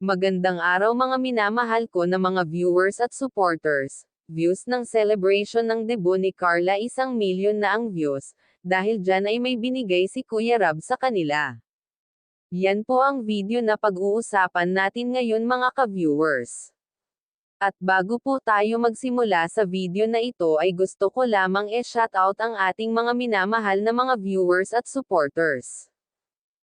Magandang araw mga minamahal ko na mga viewers at supporters. Views ng celebration ng debut ni Carla 1,000,000 na ang views, dahil dyan ay may binigay si Kuya Rab sa kanila. Yan po ang video na pag-uusapan natin ngayon mga ka-viewers. At bago po tayo magsimula sa video na ito ay gusto ko lamang shoutout ang ating mga minamahal na mga viewers at supporters.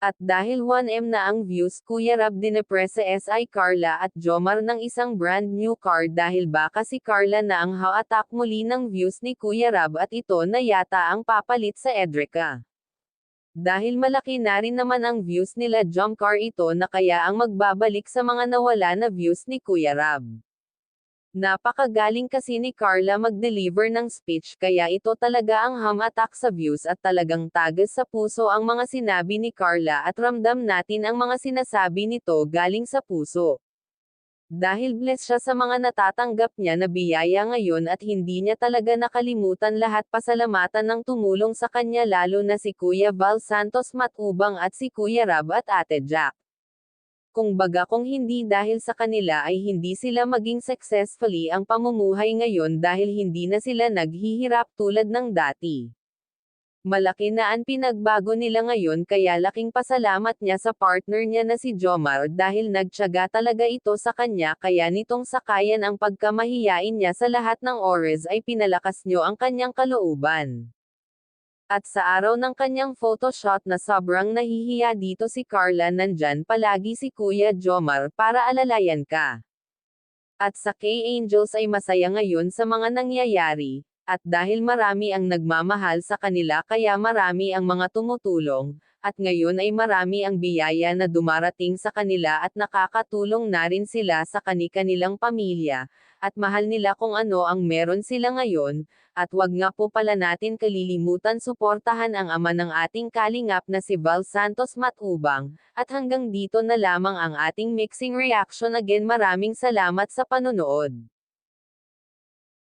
At dahil 1M na ang views, Kuya Rab dinepress sa SI Carla at Jomar ng isang brand new card dahil baka si Carla na ang ha-attack muli ng views ni Kuya Rab at ito na yata ang papalit sa Edrica. Dahil malaki na rin naman ang views nila Jomcar ito na kaya ang magbabalik sa mga nawala na views ni Kuya Rab. Napakagaling kasi ni Carla mag-deliver ng speech kaya ito talaga ang ham-attack sa views at talagang tagas sa puso ang mga sinabi ni Carla at ramdam natin ang mga sinasabi nito galing sa puso. Dahil blessed siya sa mga natatanggap niya na biyaya ngayon at hindi niya talaga nakalimutan lahat pasalamatan ng tumulong sa kanya lalo na si Kuya Val Santos Matubang at si Kuya Rab at Ate Jack. Kung baga kung hindi dahil sa kanila ay hindi sila maging successfully ang pamumuhay ngayon dahil hindi na sila naghihirap tulad ng dati. Malaki na ang pinagbago nila ngayon kaya laking pasalamat niya sa partner niya na si Jomar dahil nagtiyaga talaga ito sa kanya kaya nitong sakayan ang pagkamahiyain niya sa lahat ng oras ay pinalakas niyo ang kanyang kalooban. At sa araw ng kanyang photoshoot na sobrang nahihiya dito si Carla nandyan palagi si Kuya Jomar para alalayan ka. At sa K-Angels ay masaya ngayon sa mga nangyayari, at dahil marami ang nagmamahal sa kanila kaya marami ang mga tumutulong, at ngayon ay marami ang biyaya na dumarating sa kanila at nakakatulong na rin sila sa kani-kanilang pamilya, at mahal nila kung ano ang meron sila ngayon, at wag nga po pala natin kalilimutan suportahan ang ama ng ating kalingap na si Val Santos Matubang, at hanggang dito na lamang ang ating mixing reaction again maraming salamat sa panonood.